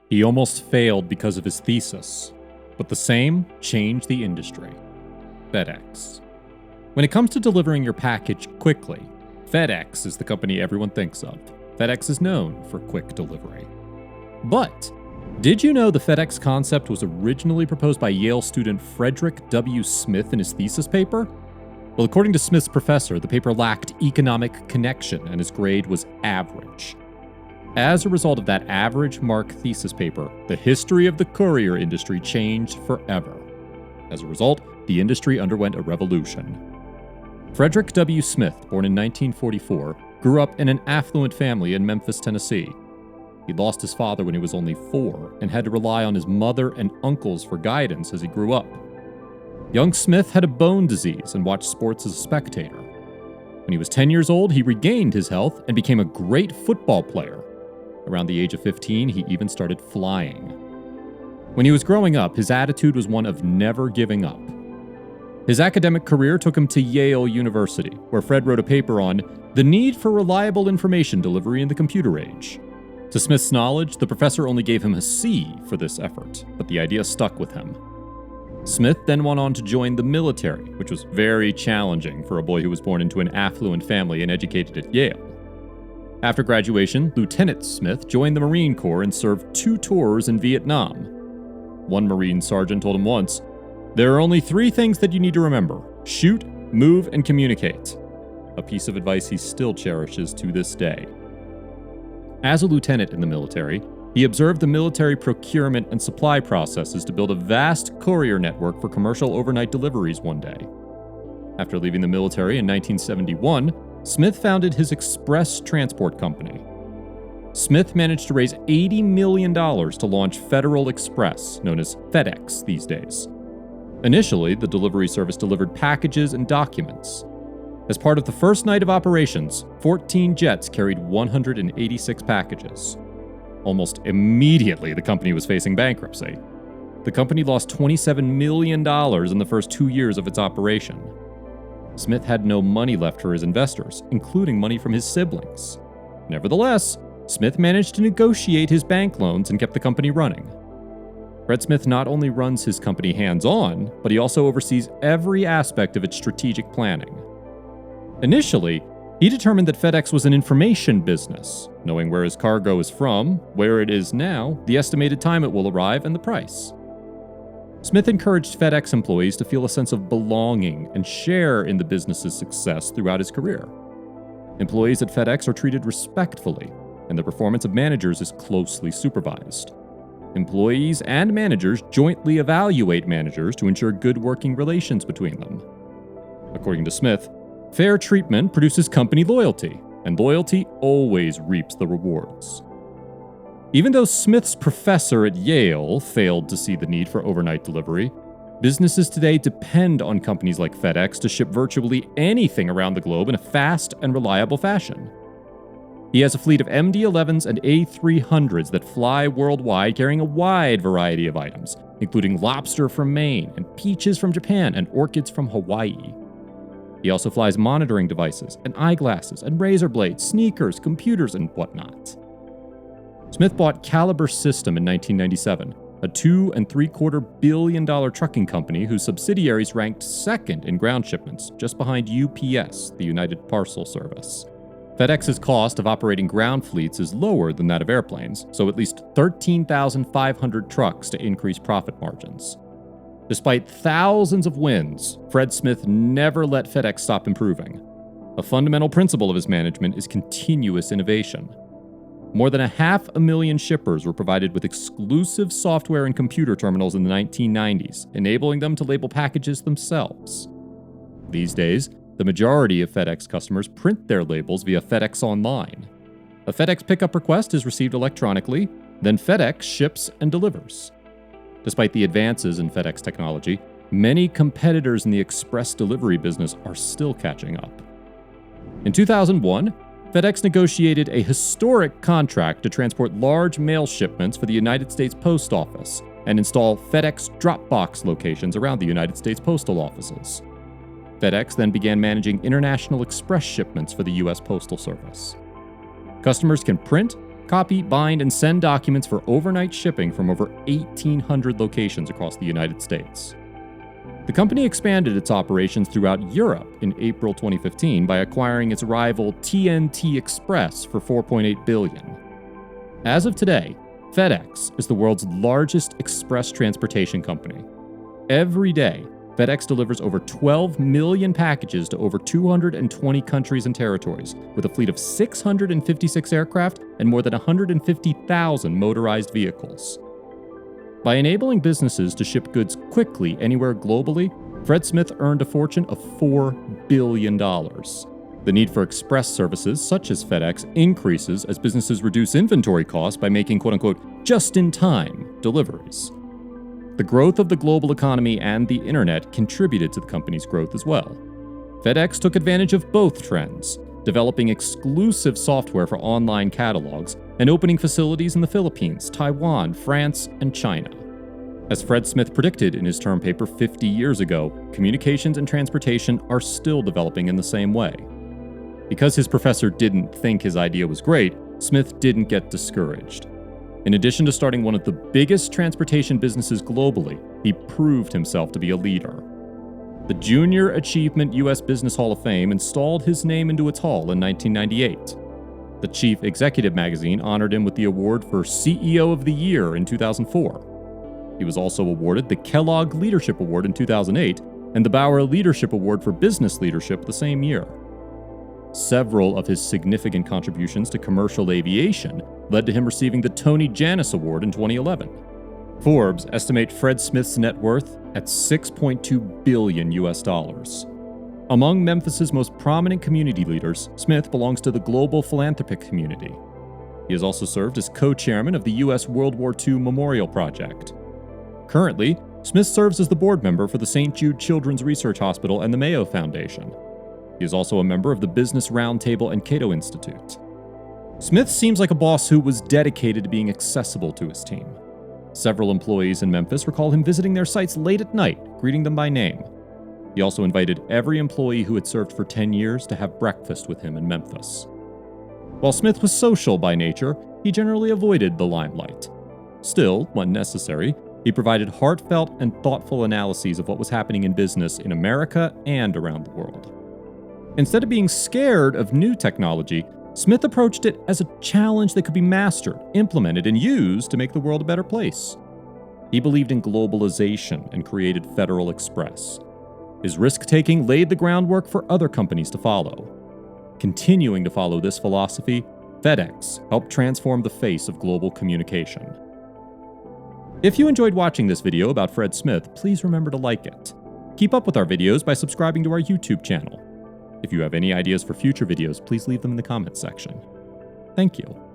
He almost failed because of his thesis, but the same changed the industry. FedEx. When it comes to delivering your package quickly, FedEx is the company everyone thinks of. FedEx is known for quick delivery. But did you know the FedEx concept was originally proposed by Yale student Frederick W. Smith in his thesis paper? Well, according to Smith's professor, the paper lacked economic connection and his grade was average. As a result of that average mark thesis paper, the history of the courier industry changed forever. As a result, the industry underwent a revolution. Frederick W. Smith, born in 1944, grew up in an affluent family in Memphis, Tennessee. He lost his father when he was only 4 and had to rely on his mother and uncles for guidance as he grew up. Young Smith had a bone disease and watched sports as a spectator. When he was 10 years old, he regained his health and became a great football player. Around the age of 15, he even started flying. When he was growing up, his attitude was one of never giving up. His academic career took him to Yale University, where Fred wrote a paper on the need for reliable information delivery in the computer age. To Smith's knowledge, the professor only gave him a C for this effort, but the idea stuck with him. Smith then went on to join the military, which was very challenging for a boy who was born into an affluent family and educated at Yale. After graduation, Lieutenant Smith joined the Marine Corps and served 2 tours in Vietnam. One Marine sergeant told him once, "There are only 3 things that you need to remember: shoot, move, and communicate." A piece of advice he still cherishes to this day. As a lieutenant in the military, he observed the military procurement and supply processes to build a vast courier network for commercial overnight deliveries one day. After leaving the military in 1971, Smith founded his express transport company. Smith managed to raise $80 million to launch Federal Express, known as FedEx these days. Initially, the delivery service delivered packages and documents. As part of the first night of operations, 14 jets carried 186 packages. Almost immediately, the company was facing bankruptcy. The company lost $27 million in the first 2 years of its operation. Smith had no money left for his investors, including money from his siblings. Nevertheless, Smith managed to negotiate his bank loans and kept the company running. Fred Smith not only runs his company hands-on, but he also oversees every aspect of its strategic planning. Initially, he determined that FedEx was an information business, knowing where his cargo is from, where it is now, the estimated time it will arrive, and the price. Smith encouraged FedEx employees to feel a sense of belonging and share in the business's success throughout his career. Employees at FedEx are treated respectfully, and the performance of managers is closely supervised. Employees and managers jointly evaluate managers to ensure good working relations between them. According to Smith, fair treatment produces company loyalty, and loyalty always reaps the rewards. Even though Smith's professor at Yale failed to see the need for overnight delivery, businesses today depend on companies like FedEx to ship virtually anything around the globe in a fast and reliable fashion. He has a fleet of MD-11s and A300s that fly worldwide, carrying a wide variety of items, including lobster from Maine and peaches from Japan and orchids from Hawaii. He also flies monitoring devices and eyeglasses and razor blades, sneakers, computers, and whatnot. Smith bought Caliber System in 1997, a $2.75 billion trucking company whose subsidiaries ranked second in ground shipments, just behind UPS, the United Parcel Service. FedEx's cost of operating ground fleets is lower than that of airplanes, so at least 13,500 trucks to increase profit margins. Despite thousands of wins, Fred Smith never let FedEx stop improving. A fundamental principle of his management is continuous innovation. More than 500,000 shippers were provided with exclusive software and computer terminals in the 1990s, enabling them to label packages themselves. These days, the majority of FedEx customers print their labels via FedEx Online. A FedEx pickup request is received electronically, then FedEx ships and delivers. Despite the advances in FedEx technology, many competitors in the express delivery business are still catching up. In 2001, FedEx negotiated a historic contract to transport large mail shipments for the United States Post Office and install FedEx Dropbox locations around the United States postal offices. FedEx then began managing international express shipments for the U.S. Postal Service. Customers can print, copy, bind, and send documents for overnight shipping from over 1,800 locations across the United States. The company expanded its operations throughout Europe in April 2015 by acquiring its rival TNT Express for $4.8 billion. As of today, FedEx is the world's largest express transportation company. Every day, FedEx delivers over 12 million packages to over 220 countries and territories, with a fleet of 656 aircraft and more than 150,000 motorized vehicles. By enabling businesses to ship goods quickly anywhere globally, Fred Smith earned a fortune of $4 billion. The need for express services, such as FedEx, increases as businesses reduce inventory costs by making quote-unquote just-in-time deliveries. The growth of the global economy and the internet contributed to the company's growth as well. FedEx took advantage of both trends, developing exclusive software for online catalogs and opening facilities in the Philippines, Taiwan, France, and China. As Fred Smith predicted in his term paper 50 years ago, communications and transportation are still developing in the same way. Because his professor didn't think his idea was great, Smith didn't get discouraged. In addition to starting one of the biggest transportation businesses globally, he proved himself to be a leader. The Junior Achievement U.S. Business Hall of Fame installed his name into its hall in 1998. The Chief Executive magazine honored him with the award for CEO of the Year in 2004. He was also awarded the Kellogg Leadership Award in 2008 and the Bauer Leadership Award for Business Leadership the same year. Several of his significant contributions to commercial aviation led to him receiving the Tony Jannus Award in 2011. Forbes estimate Fred Smith's net worth at $6.2 billion US. Among Memphis's most prominent community leaders, Smith belongs to the global philanthropic community. He has also served as co-chairman of the U.S. World War II Memorial Project. Currently, Smith serves as the board member for the St. Jude Children's Research Hospital and the Mayo Foundation. He is also a member of the Business Roundtable and Cato Institute. Smith seems like a boss who was dedicated to being accessible to his team. Several employees in Memphis recall him visiting their sites late at night, greeting them by name. He also invited every employee who had served for 10 years to have breakfast with him in Memphis. While Smith was social by nature, he generally avoided the limelight. Still, when necessary, he provided heartfelt and thoughtful analyses of what was happening in business in America and around the world. Instead of being scared of new technology, Smith approached it as a challenge that could be mastered, implemented, and used to make the world a better place. He believed in globalization and created Federal Express. His risk-taking laid the groundwork for other companies to follow. Continuing to follow this philosophy, FedEx helped transform the face of global communication. If you enjoyed watching this video about Fred Smith, please remember to like it. Keep up with our videos by subscribing to our YouTube channel. If you have any ideas for future videos, please leave them in the comments section. Thank you.